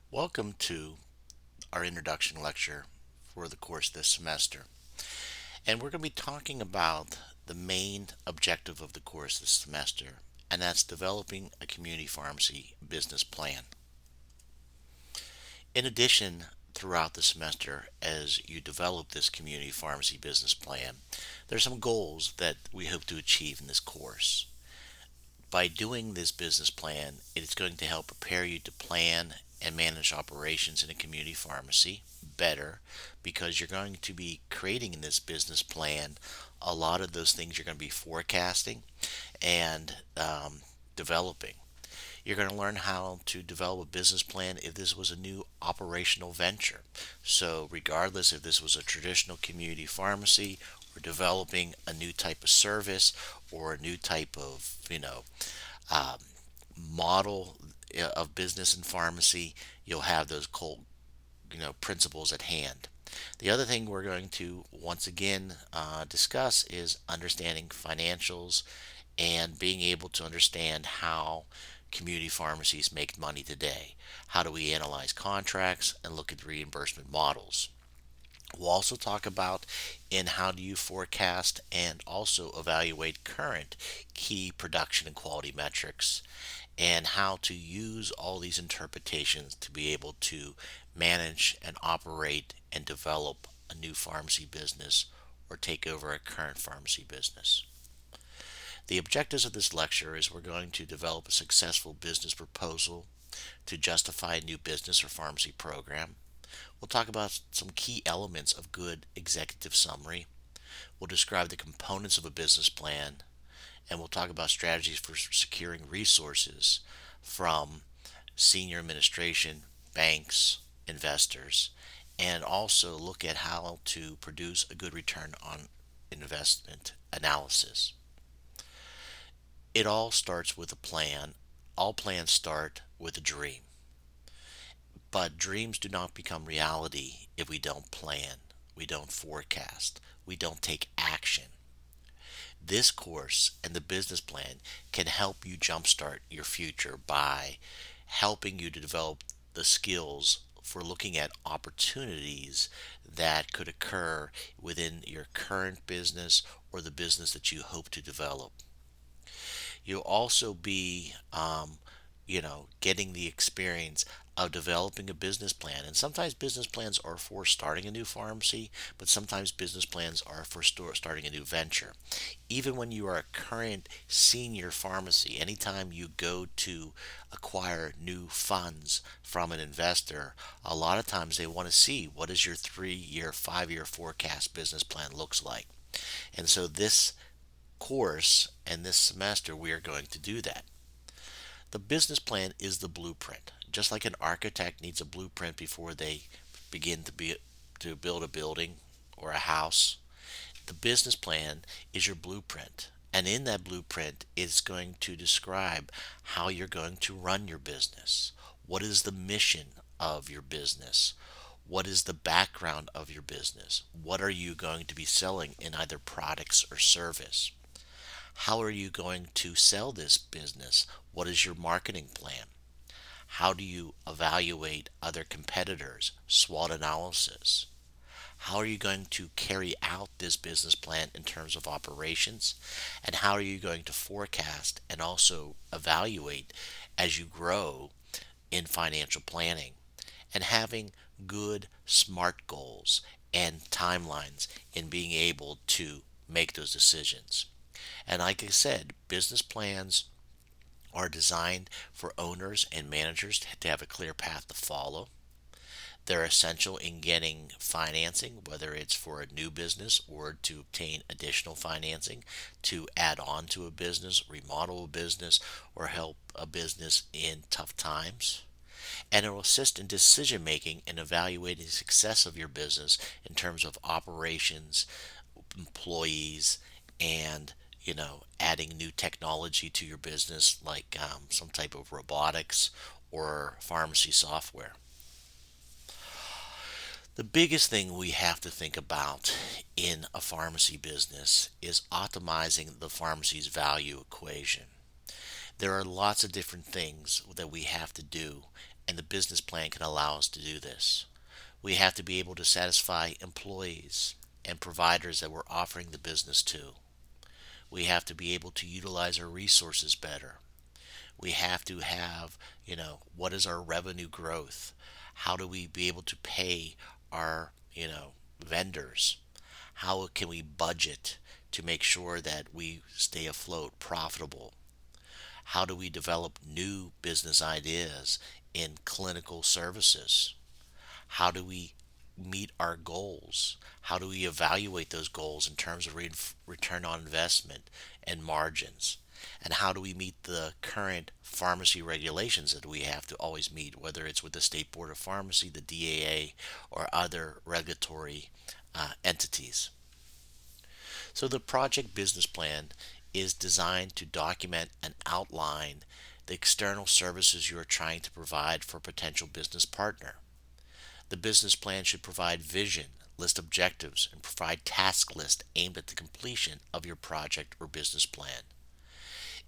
Welcome to our introduction lecture for the course this semester. And we're going to be talking about the main objective of the course this semester, and that's developing a community pharmacy business plan. In addition, throughout the semester, as you develop this community pharmacy business plan, there's some goals that we hope to achieve in this course. By doing this business plan, it's going to help prepare you to plan and manage operations in a community pharmacy better because you're going to be creating in this business plan a lot of those things you're going to be forecasting and developing. You're going to learn how to develop a business plan if this was a new operational venture. So, regardless if this was a traditional community pharmacy or developing a new type of service or a new type of, um, model of business and pharmacy, you'll have those core, principles at hand. The other thing we're going to once again discuss is understanding financials and being able to understand how community pharmacies make money today. How do we analyze contracts and look at reimbursement models? We'll also talk about in how do you forecast and also evaluate current key production and quality metrics and how to use all these interpretations to be able to manage and operate and develop a new pharmacy business or take over a current pharmacy business. The objectives of this lecture is we're going to develop a successful business proposal to justify a new business or pharmacy program. We'll talk about some key elements of good executive summary. We'll describe the components of a business plan, and we'll talk about strategies for securing resources from senior administration, banks, investors, and also look at how to produce a good return on investment analysis. It all starts with a plan. All plans start with a dream. But dreams do not become reality if we don't plan, we don't forecast, we don't take action. This course and the business plan can help you jumpstart your future by helping you to develop the skills for looking at opportunities that could occur within your current business or the business that you hope to develop. You'll also be, getting the experience of developing a business plan. And sometimes business plans are for starting a new pharmacy, but sometimes business plans are for starting a new venture. Even when you are a current senior pharmacy, anytime you go to acquire new funds from an investor, a lot of times they want to see what is your 3 year, 5 year forecast business plan looks like. And so this course and this semester we are going to do that. The business plan is the blueprint. Just like an architect needs a blueprint before they begin to build a building or a house, the business plan is your blueprint. And in that blueprint, it's going to describe how you're going to run your business. What is the mission of your business? What is the background of your business? What are you going to be selling in either products or service? How are you going to sell this business? What is your marketing plan? How do you evaluate other competitors? SWOT analysis. How are you going to carry out this business plan in terms of operations? And how are you going to forecast and also evaluate as you grow in financial planning? And having good, smart goals and timelines in being able to make those decisions. And like I said, business plans are designed for owners and managers to have a clear path to follow. They're essential in getting financing, whether it's for a new business or to obtain additional financing to add on to a business, remodel a business, or help a business in tough times. And it will assist in decision making and evaluating the success of your business in terms of operations, employees, and adding new technology to your business like some type of robotics or pharmacy software. The biggest thing we have to think about in a pharmacy business is optimizing the pharmacy's value equation. There are lots of different things that we have to do and the business plan can allow us to do this. We have to be able to satisfy employees and providers that we're offering the business to. We have to be able to utilize our resources better. We have to have, what is our revenue growth? How do we be able to pay our, vendors? How can we budget to make sure that we stay afloat, profitable? How do we develop new business ideas in clinical services? How do we meet our goals? How do we evaluate those goals in terms of return on investment and margins? And how do we meet the current pharmacy regulations that we have to always meet, whether it's with the State Board of Pharmacy, the DAA, or other regulatory entities? So the project business plan is designed to document and outline the external services you are trying to provide for a potential business partner. The business plan should provide vision, list objectives, and provide task lists aimed at the completion of your project or business plan.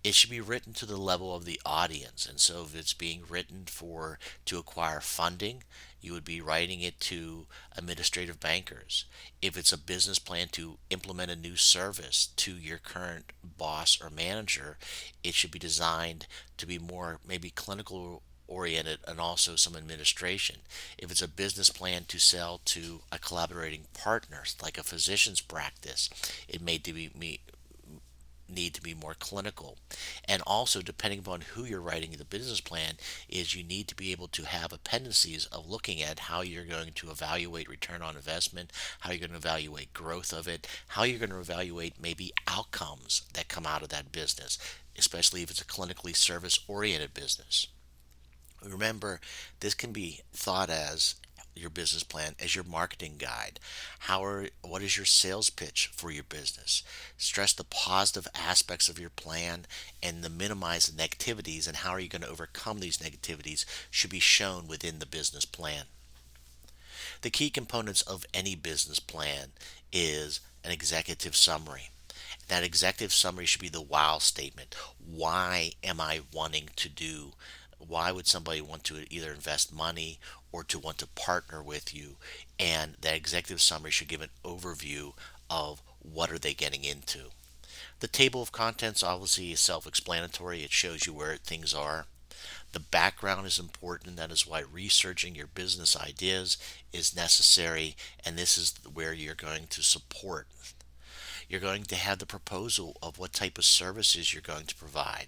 It should be written to the level of the audience, and so if it's being written for to acquire funding, you would be writing it to administrative bankers. If it's a business plan to implement a new service to your current boss or manager, it should be designed to be more maybe clinical oriented and also some administration. If it's a business plan to sell to a collaborating partner like a physician's practice, it may be need to be more clinical. And also, depending upon who you're writing the business plan, is you need to be able to have appendices of looking at how you're going to evaluate return on investment, how you're going to evaluate growth of it, how you're going to evaluate maybe outcomes that come out of that business, especially if it's a clinically service oriented business. Remember, this can be thought as your business plan as your marketing guide. What is your sales pitch for your business? Stress the positive aspects of your plan and the minimize the negativities, and how are you going to overcome these negativities should be shown within the business plan. The key components of any business plan is an executive summary. That executive summary should be the wow statement. Why am I wanting to do? Why would somebody want to either invest money or to want to partner with you? And that executive summary should give an overview of what are they getting into. The table of contents obviously is self-explanatory. It shows you where things are. The background is important. That is why researching your business ideas is necessary, and this is where you're going to support. You're going to have the proposal of what type of services you're going to provide.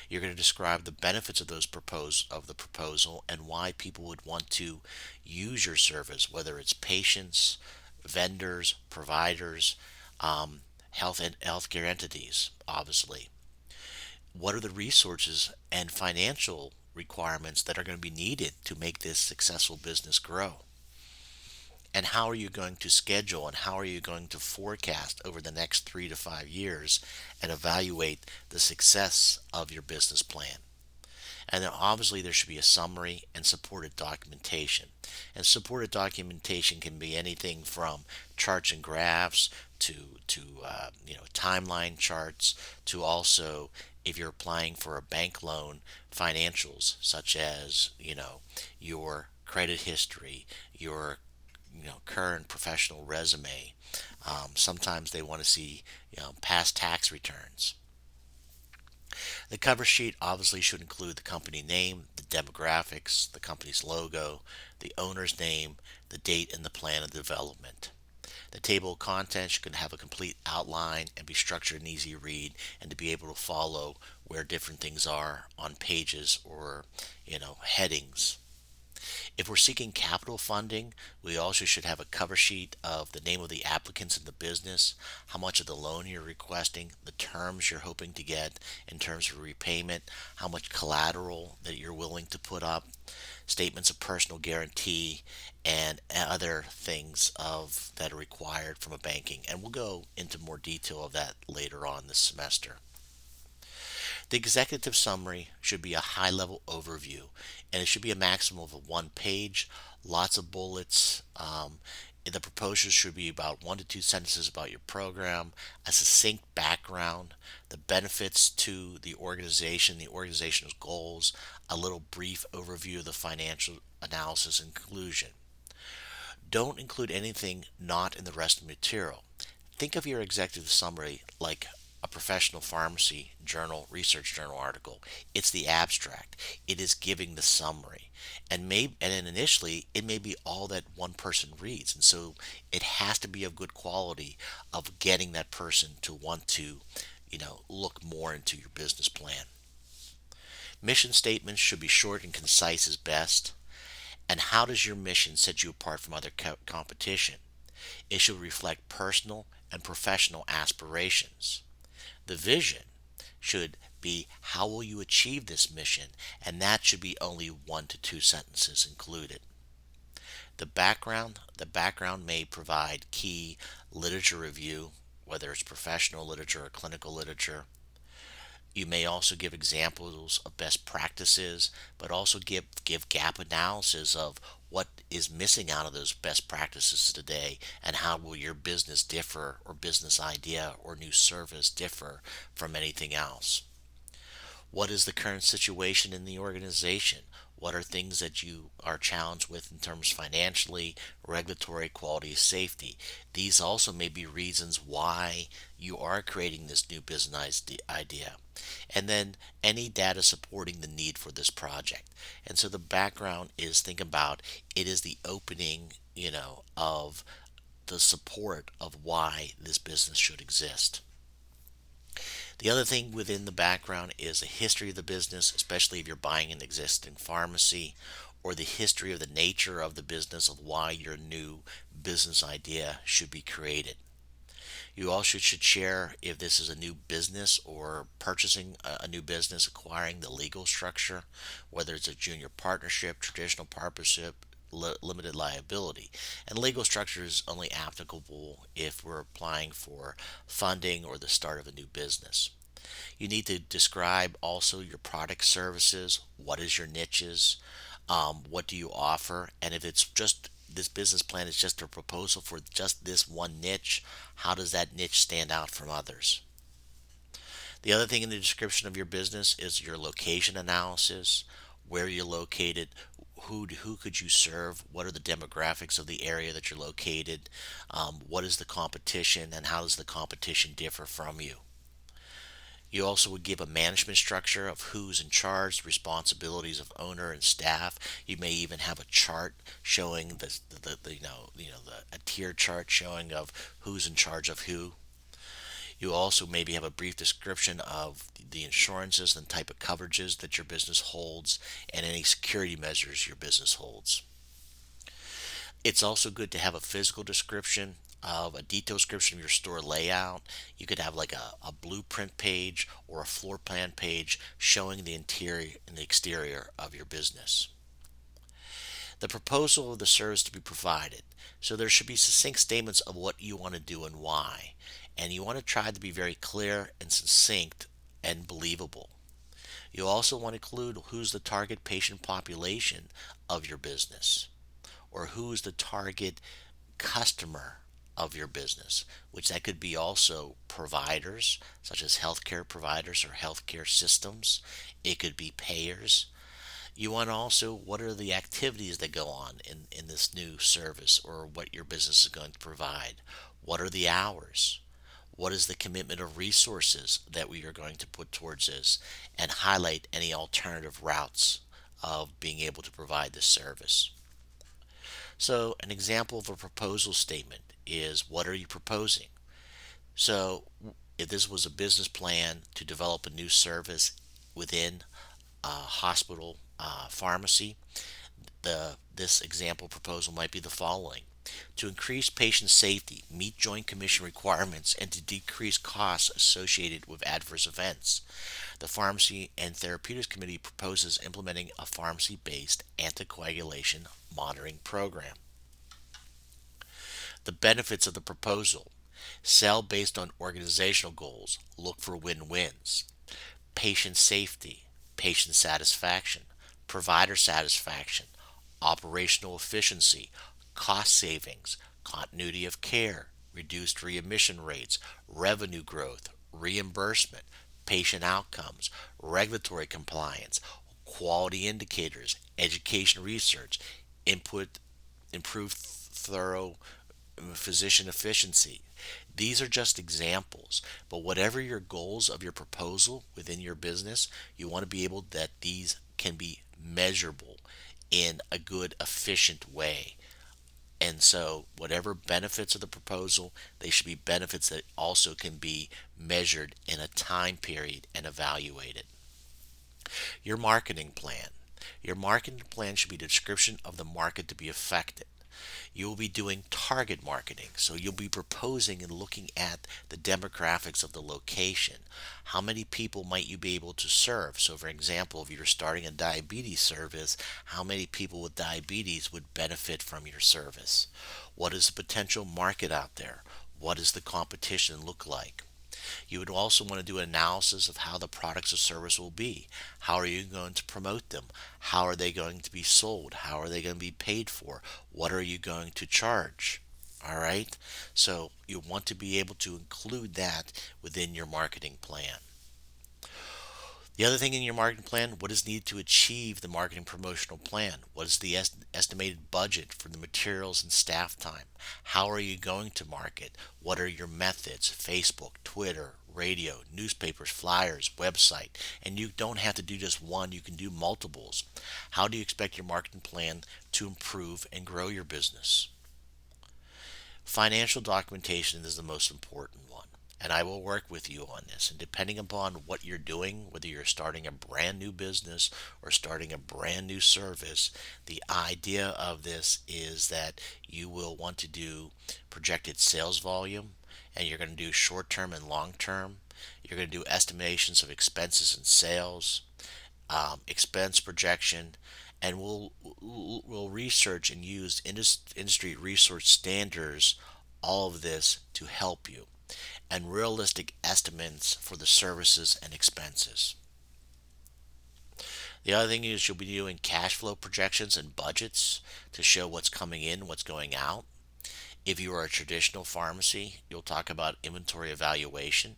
You're going to describe the benefits of the proposal and why people would want to use your service, whether it's patients, vendors, providers, healthcare entities, obviously. What are the resources and financial requirements that are going to be needed to make this successful business grow? And how are you going to schedule and how are you going to forecast over the next 3 to 5 years and evaluate the success of your business plan? And then obviously there should be a summary and supported documentation. And supported documentation can be anything from charts and graphs to timeline charts, to also, if you're applying for a bank loan, financials such as your credit history, your current professional resume. Sometimes they want to see past tax returns. The cover sheet obviously should include the company name, the demographics, the company's logo, the owner's name, the date, and the plan of development. The table of contents should have a complete outline and be structured and easy to read, and to be able to follow where different things are on pages or headings. If we're seeking capital funding, we also should have a cover sheet of the name of the applicants in the business, how much of the loan you're requesting, the terms you're hoping to get in terms of repayment, how much collateral that you're willing to put up, statements of personal guarantee, and other things that are required from a banking. And we'll go into more detail of that later on this semester. The executive summary should be a high level overview, and it should be a maximum of 1 page, lots of bullets. The proposal should be about 1 to 2 sentences about your program, a succinct background, the benefits to the organization's goals, a little brief overview of the financial analysis and conclusion. Don't include anything not in the rest of the material. Think of your executive summary like a professional pharmacy journal, research journal article. It's the abstract. It is giving the summary. And then initially it may be all that one person reads. And so it has to be of good quality of getting that person to want to, look more into your business plan. Mission statements should be short and concise as best. And how does your mission set you apart from other competition? It should reflect personal and professional aspirations. The vision should be how will you achieve this mission, and that should be only 1 to 2 sentences included. The background may provide key literature review, whether it's professional literature or clinical literature. You may also give examples of best practices, but also give gap analysis of what is missing out of those best practices today, and how will your business differ, or business idea or new service differ from anything else. What is the current situation in the organization? What are things that you are challenged with in terms financially, regulatory, quality, safety? These also may be reasons why you are creating this new business idea. And then any data supporting the need for this project. And so the background is, think about it is the opening, of the support of why this business should exist. The other thing within the background is a history of the business, especially if you're buying an existing pharmacy, or the history of the nature of the business of why your new business idea should be created. You also should share if this is a new business or purchasing a new business, acquiring the legal structure, whether it's a junior partnership, traditional partnership, limited liability. And legal structure is only applicable if we're applying for funding or the start of a new business. You need to describe also your product services. What is your niches? What do you offer? And if it's just this business plan is just a proposal for just this one niche, how does that niche stand out from others? The other thing in the description of your business is your location analysis, where you're located, who could you serve, what are the demographics of the area that you're located, what is the competition, and how does the competition differ from you. You also would give a management structure of who's in charge, responsibilities of owner and staff. You may even have a chart showing a tier chart showing of who's in charge of who. You also maybe have a brief description of the insurances and type of coverages that your business holds, and any security measures your business holds. It's also good to have a physical description of a detailed description of your store layout. You could have like a blueprint page or a floor plan page showing the interior and the exterior of your business. The proposal of the service to be provided. So there should be succinct statements of what you want to do and why. And you want to try to be very clear and succinct and believable. You also want to include who's the target patient population of your business, or who's the target customer of your business, which that could be also providers such as healthcare providers or healthcare systems. It could be payers. You want also what are the activities that go on in this new service or what your business is going to provide. What are the hours? What is the commitment of resources that we are going to put towards this, and highlight any alternative routes of being able to provide this service. So an example of a proposal statement is, what are you proposing? So if this was a business plan to develop a new service within a hospital pharmacy, this example proposal might be the following: to increase patient safety, meet Joint Commission requirements, and to decrease costs associated with adverse events. The Pharmacy and Therapeutics Committee proposes implementing a pharmacy-based anticoagulation monitoring program. The benefits of the proposal: sell based on organizational goals, look for win-wins, patient safety, patient satisfaction, provider satisfaction, operational efficiency, cost savings, continuity of care, reduced readmission rates, revenue growth, reimbursement, patient outcomes, regulatory compliance, quality indicators, education research, input, improved thorough physician efficiency. These are just examples, but whatever your goals of your proposal within your business, you want to be able that these can be measurable in a good, efficient way. And so, whatever benefits of the proposal, they should be benefits that also can be measured in a time period and evaluated. Your marketing plan. Your marketing plan should be a description of the market to be affected. You will be doing target marketing. So you'll be proposing and looking at the demographics of the location. How many people might you be able to serve? So, for example, if you're starting a diabetes service, how many people with diabetes would benefit from your service? What is the potential market out there? What does the competition look like? You would also want to do an analysis of how the products or service will be. How are you going to promote them? How are they going to be sold? How are they going to be paid for? What are you going to charge? All right. So you want to be able to include that within your marketing plan. The other thing in your marketing plan, what is needed to achieve the marketing promotional plan? What is the estimated budget for the materials and staff time? How are you going to market? What are your methods? Facebook, Twitter, radio, newspapers, flyers, website. And you don't have to do just one, you can do multiples. How do you expect your marketing plan to improve and grow your business? Financial documentation is the most important one, and I will work with you on this. And depending upon what you're doing, whether you're starting a brand new business or starting a brand new service, the idea of this is that you will want to do projected sales volume, and you're going to do short term and long term. You're going to do estimations of expenses and sales, expense projection, and we'll research and use industry research standards, all of this to help you, and realistic estimates for the services and expenses. The other thing is you'll be doing cash flow projections and budgets to show what's coming in, what's going out. If you are a traditional pharmacy, you'll talk about inventory evaluation.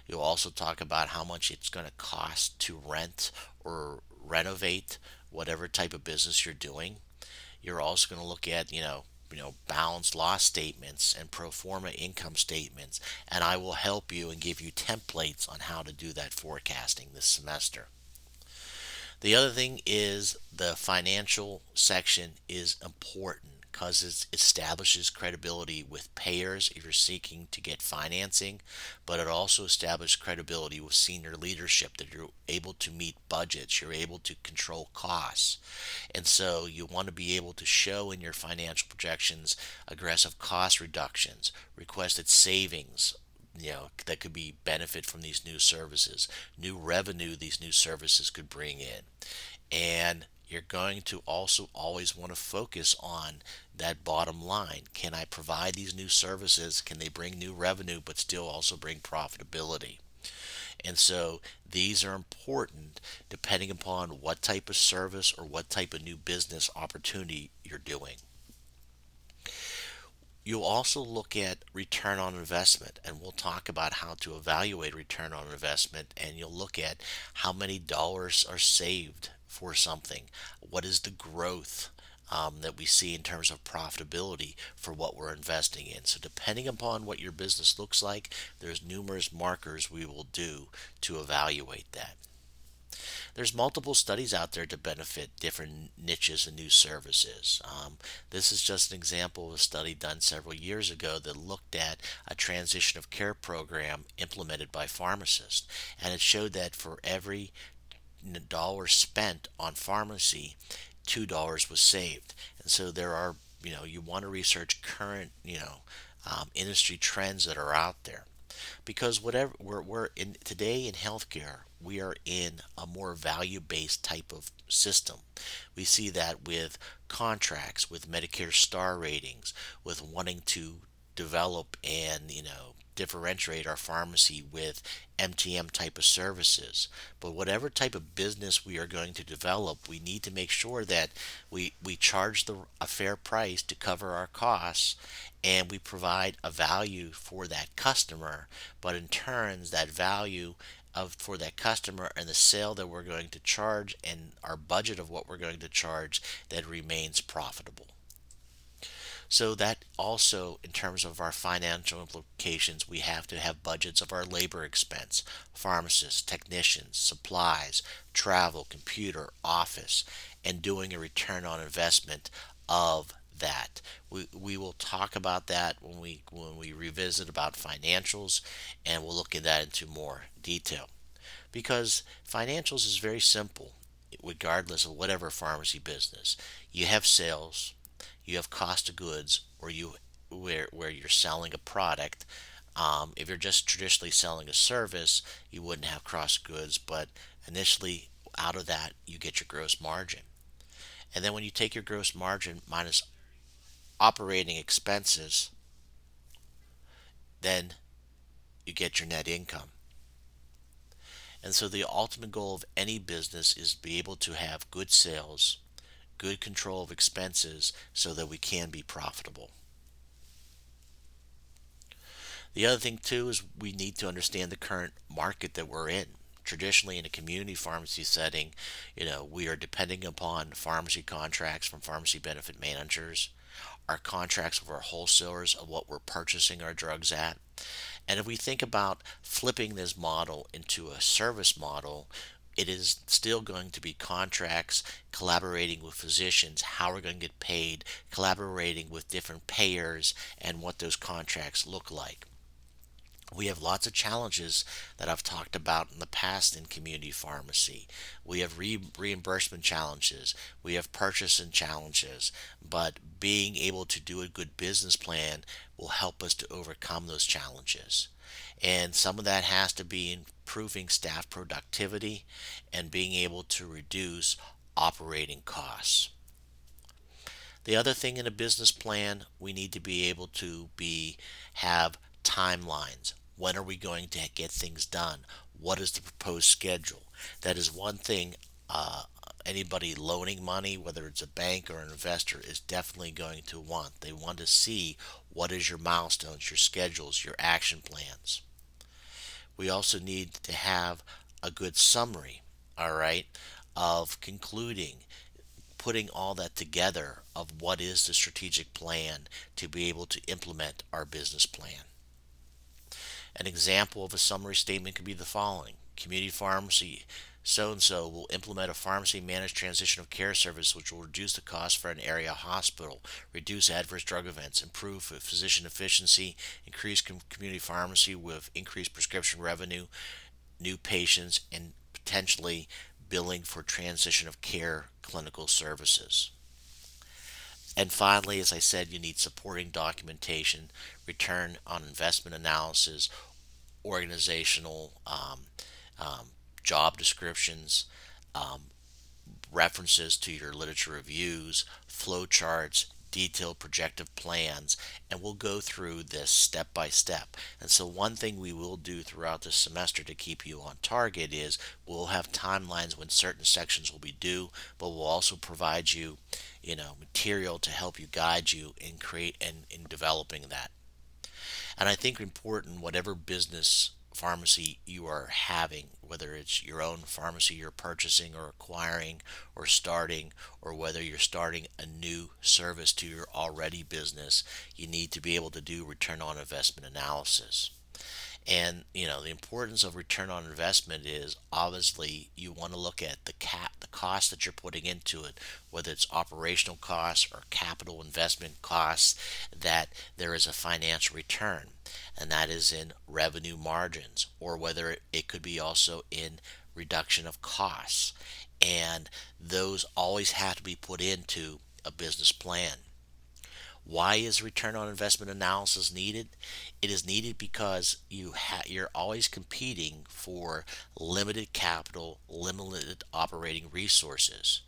You'll also talk about how much it's going to cost to rent or renovate whatever type of business you're doing. You're also going to look at, balance loss statements and pro forma income statements, and I will help you and give you templates on how to do that forecasting this semester. The other thing is the financial section is important because it establishes credibility with payers if you're seeking to get financing, but it also establishes credibility with senior leadership that you're able to meet budgets, you're able to control costs. And so you want to be able to show in your financial projections aggressive cost reductions, requested savings, that could be benefit from these new services, new revenue these new services could bring in. And you're going to also always want to focus on that bottom line. Can I provide these new services? Can they bring new revenue but still also bring profitability? And so these are important depending upon what type of service or what type of new business opportunity you're doing. You'll also look at return on investment, and we'll talk about how to evaluate return on investment, and you'll look at how many dollars are saved for something. What is the growth that we see in terms of profitability for what we're investing in? So depending upon what your business looks like, there's numerous markers we will do to evaluate that. There's multiple studies out there to benefit different niches and new services. This is just an example of a study done several years ago that looked at a transition of care program implemented by pharmacists. And it showed that for every dollar spent on pharmacy, $2 was saved. And so there are, you want to research current, industry trends that are out there, because whatever we're in today in healthcare, we are in a more value-based type of system. We see that with contracts, with Medicare star ratings, with wanting to develop and differentiate our pharmacy with MTM type of services. But whatever type of business we are going to develop, we need to make sure that we charge a fair price to cover our costs, and we provide a value for that customer. But in turns, that value for that customer and the sale that we're going to charge and our budget of what we're going to charge, that remains profitable. So that also, in terms of our financial implications, we have to have budgets of our labor expense, pharmacists, technicians, supplies, travel, computer, office, and doing a return on investment of that. We will talk about that when we revisit about financials, and we'll look at that into more detail. Because financials is very simple, regardless of whatever pharmacy business. You have sales, you have cost of goods, or where you're selling a product. If you're just traditionally selling a service, you wouldn't have cost of goods, but initially out of that you get your gross margin. And then when you take your gross margin minus operating expenses, then you get your net income. And so the ultimate goal of any business is to be able to have good sales, good control of expenses, so that we can be profitable. The other thing too is we need to understand the current market that we're in. Traditionally, in a community pharmacy setting, we are depending upon pharmacy contracts from pharmacy benefit managers, our contracts with our wholesalers of what we're purchasing our drugs at. And if we think about flipping this model into a service model, it is still going to be contracts, collaborating with physicians, how we're going to get paid, collaborating with different payers, and what those contracts look like. We have lots of challenges that I've talked about in the past in community pharmacy. We have reimbursement challenges, we have purchasing challenges, but being able to do a good business plan will help us to overcome those challenges. And some of that has to be improving staff productivity and being able to reduce operating costs. The other thing in a business plan, we need to be able to have timelines. When are we going to get things done? What is the proposed schedule? That is one thing anybody loaning money, whether it's a bank or an investor, is definitely going to want. They want to see what is your milestones, your schedules, your action plans. We also need to have a good summary, all right, of concluding, putting all that together of what is the strategic plan to be able to implement our business plan. An example of a summary statement could be the following: community pharmacy so and so will implement a pharmacy managed transition of care service which will reduce the cost for an area hospital, reduce adverse drug events, improve physician efficiency, increase community pharmacy with increased prescription revenue, new patients, and potentially billing for transition of care clinical services. And finally, as I said, you need supporting documentation, return on investment analysis, organizational um, job descriptions, um, references to your literature reviews, flow charts, detailed projective plans, and we'll go through this step by step. And so one thing we will do throughout this semester to keep you on target is we'll have timelines when certain sections will be due, but we'll also provide you, material to help you guide you in create and in developing that. And I think important, whatever business pharmacy you are having, whether it's your own pharmacy you're purchasing or acquiring or starting, or whether you're starting a new service to your already business, you need to be able to do return on investment analysis. And the importance of return on investment is obviously you want to look at the cost that you're putting into it, whether it's operational costs or capital investment costs, that there is a financial return, and that is in revenue margins, or whether it could be also in reduction of costs. And those always have to be put into a business plan. Why is return on investment analysis needed? It is needed because you're always competing for limited capital, limited operating resources.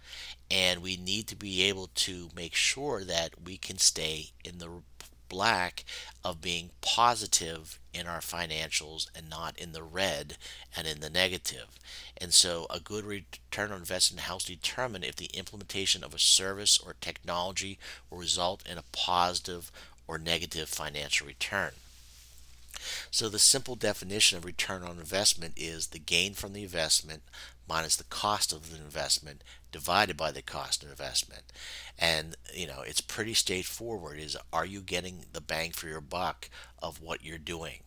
And we need to be able to make sure that we can stay in the black, of being positive in our financials and not in the red and in the negative. And so a good return on investment helps determine if the implementation of a service or technology will result in a positive or negative financial return. So the simple definition of return on investment is the gain from the investment minus the cost of the investment divided by the cost of investment. And it's pretty straightforward, is are you getting the bang for your buck of what you're doing?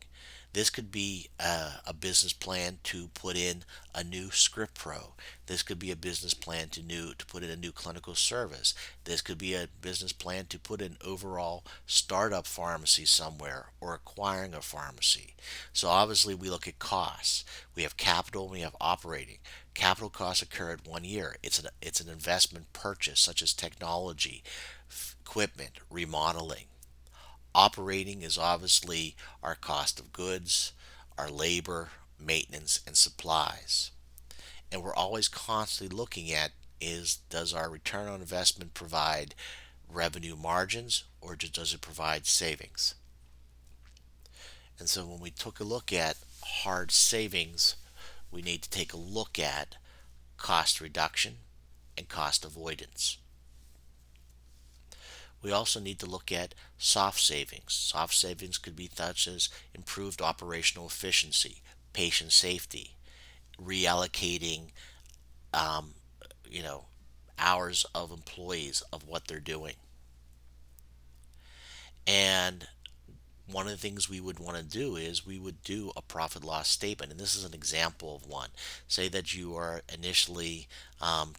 This could be a business plan to put in a new script pro. This could be a business plan to put in a new clinical service. This could be a business plan to put in overall startup pharmacy somewhere or acquiring a pharmacy. So obviously we look at costs. We have capital, we have operating. Capital costs occur at 1 year. It's an investment purchase such as technology, equipment, remodeling. Operating is obviously our cost of goods, our labor, maintenance, and supplies. And we're always constantly looking at, is does our return on investment provide revenue margins, or does it provide savings? And so when we took a look at hard savings, we need to take a look at cost reduction and cost avoidance. We also need to look at soft savings. Soft savings could be such as improved operational efficiency, patient safety, reallocating, um, you know, hours of employees of what they're doing. And one of the things we would want to do is we would do a profit loss statement. And this is an example of one. Say that you are initially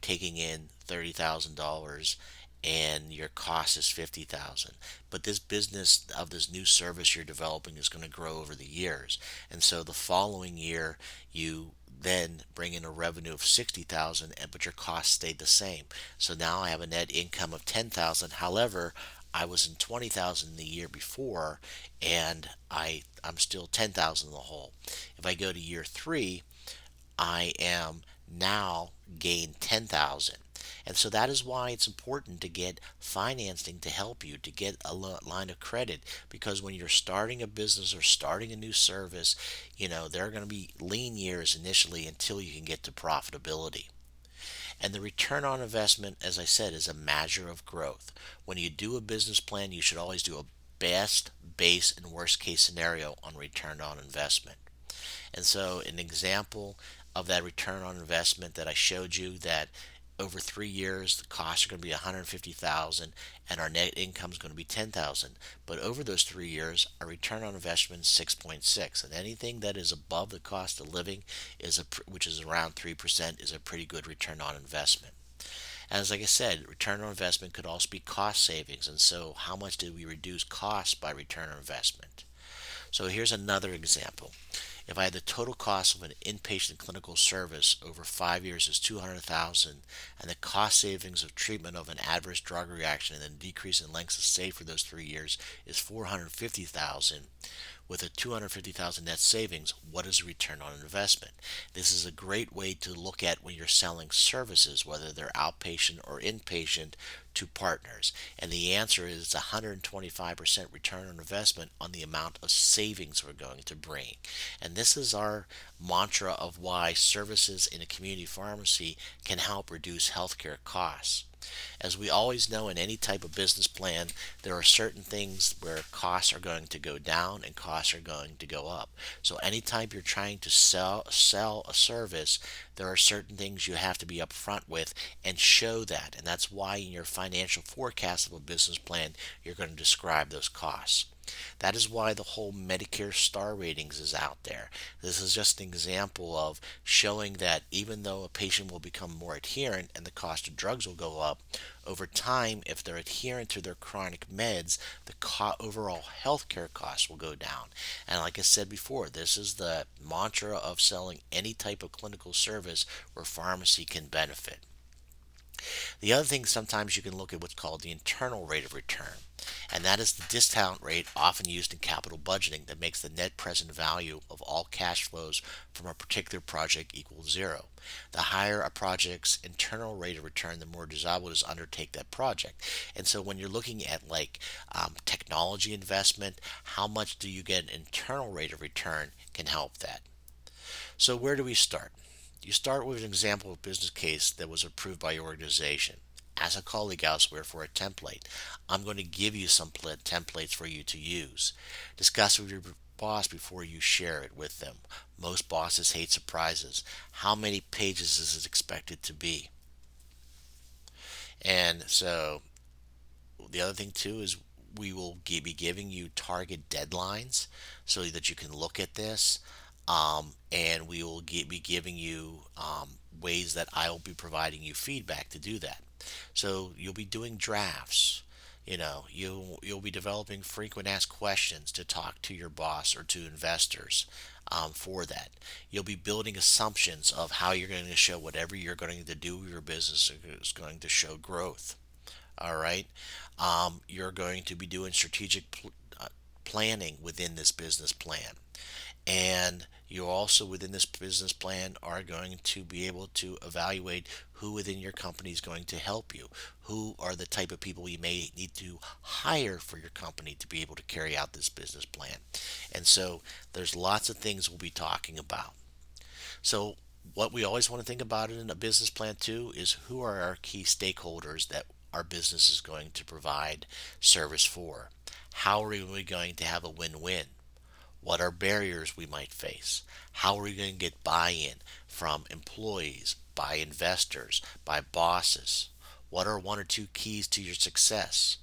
taking in $30,000 and your cost is 50,000, but this business of this new service you're developing is going to grow over the years, and so the following year you then bring in a revenue of 60,000, but your costs stayed the same. So now I have a net income of 10,000. However, I was in 20,000 the year before, and I'm still 10,000 in the hole. If I go to year 3, I am now gained 10,000. And so that is why it's important to get financing to help you, to get a line of credit, because when you're starting a business or starting a new service, there are going to be lean years initially until you can get to profitability. And the return on investment, as I said, is a measure of growth. When you do a business plan, you should always do a best, base, and worst case scenario on return on investment. And so an example of that return on investment that I showed you, that over 3 years the costs are going to be 150,000 and our net income is going to be 10,000, but over those 3 years our return on investment is 6.6, and anything that is above the cost of living which is around 3%, is a pretty good return on investment. As like I said, return on investment could also be cost savings, and so how much did we reduce costs by return on investment? So here's another example. If I had the total cost of an inpatient clinical service over 5 years is 200,000, and the cost savings of treatment of an adverse drug reaction and then decrease in length of stay for those 3 years is 450,000, with a 250,000 net savings, what is the return on investment? This is a great way to look at when you're selling services, whether they're outpatient or inpatient, to partners. And the answer is 125% return on investment on the amount of savings we're going to bring. And this is our mantra of why services in a community pharmacy can help reduce healthcare costs. As we always know, in any type of business plan, there are certain things where costs are going to go down and costs are going to go up. So anytime you're trying to sell a service, there are certain things you have to be upfront with and show that. And that's why in your financial forecast of a business plan, you're going to describe those costs. That is why the whole Medicare star ratings is out there. This is just an example of showing that even though a patient will become more adherent and the cost of drugs will go up, over time, if they're adherent to their chronic meds, the overall healthcare costs will go down. And like I said before, this is the mantra of selling any type of clinical service where pharmacy can benefit. The other thing, sometimes you can look at what's called the internal rate of return, and that is the discount rate often used in capital budgeting that makes the net present value of all cash flows from a particular project equal zero. The higher a project's internal rate of return, the more desirable it is to undertake that project. And so when you're looking at technology investment, how much do you get an internal rate of return can help that. So where do we start? You start with an example of business case that was approved by your organization. Ask a colleague elsewhere for a template. I'm going to give you some templates for you to use. Discuss with your boss before you share it with them. Most bosses hate surprises. How many pages is it expected to be? And so the other thing too is we will be giving you target deadlines so that you can look at this, and we will be giving you ways that I will be providing you feedback to do that. So you'll be doing drafts. You'll be developing frequent asked questions to talk to your boss or to investors for that. You'll be building assumptions of how you're going to show whatever you're going to do with your business is going to show growth. All right. You're going to be doing strategic planning within this business plan. And you also, within this business plan, are going to be able to evaluate who within your company is going to help you. Who are the type of people you may need to hire for your company to be able to carry out this business plan. And so there's lots of things we'll be talking about. So what we always want to think about in a business plan too is who are our key stakeholders that our business is going to provide service for. How are we going to have a win-win? What are barriers we might face? How are we going to get buy-in from employees, by investors, by bosses? What are one or two keys to your success?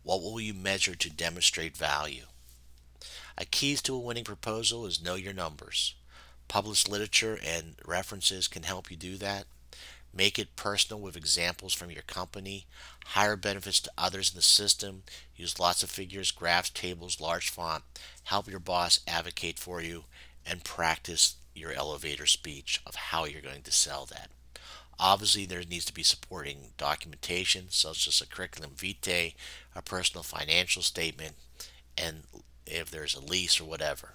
What will you measure to demonstrate value? A keys to a winning proposal is know your numbers. Published literature and references can help you do that. Make it personal with examples from your company. Hire benefits to others in the system. Use lots of figures, graphs, tables, large font. Help your boss advocate for you, and practice your elevator speech of how you're going to sell that. Obviously, there needs to be supporting documentation, such as a curriculum vitae, a personal financial statement, and if there's a lease or whatever.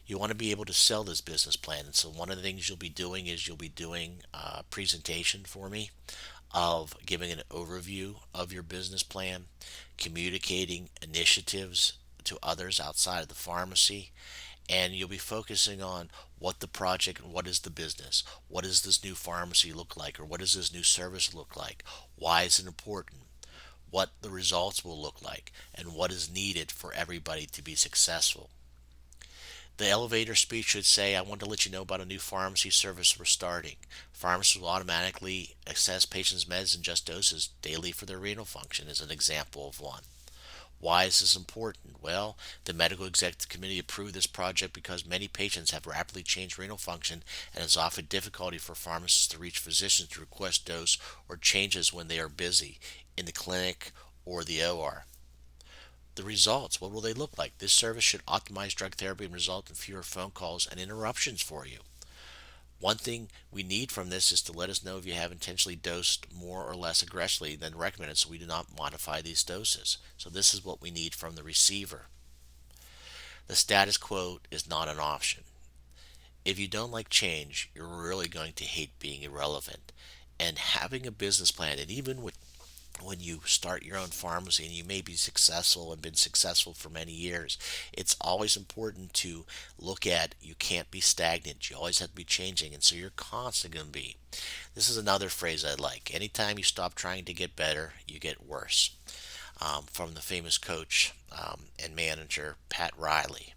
You want to be able to sell this business plan. And so one of the things you'll be doing is you'll be doing a presentation for me of giving an overview of your business plan, communicating initiatives to others outside of the pharmacy, and you'll be focusing on what the project and what is the business. What does this new pharmacy look like, or what does this new service look like? Why is it important? What the results will look like, and what is needed for everybody to be successful. The elevator speech should say, I want to let you know about a new pharmacy service we're starting. Pharmacists will automatically access patients' meds and just doses daily for their renal function, is an example of one. Why is this important? Well, the medical executive committee approved this project because many patients have rapidly changed renal function, and it's often difficulty for pharmacists to reach physicians to request dose or changes when they are busy in the clinic or the OR. The results, what will they look like? This service should optimize drug therapy and result in fewer phone calls and interruptions for you. One thing we need from this is to let us know if you have intentionally dosed more or less aggressively than recommended, so we do not modify these doses. So this is what we need from the receiver. The status quo is not an option. If you don't like change, you're really going to hate being irrelevant. And having a business plan, and even when you start your own pharmacy and you may be successful and been successful for many years, it's always important to look at, you can't be stagnant. You always have to be changing, and so you're constantly going to be. This is another phrase I like. Anytime you stop trying to get better, you get worse. From the famous coach and manager Pat Riley.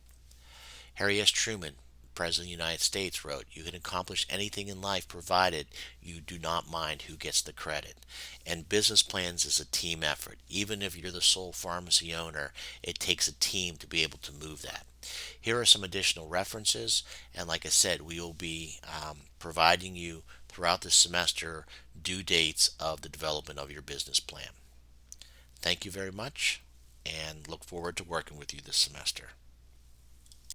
Harry S. Truman, President of the United States, wrote, you can accomplish anything in life provided you do not mind who gets the credit. And business plans is a team effort. Even if you're the sole pharmacy owner, it takes a team to be able to move that. Here are some additional references, and like I said, we will be providing you throughout this semester due dates of the development of your business plan. Thank you very much, and look forward to working with you this semester.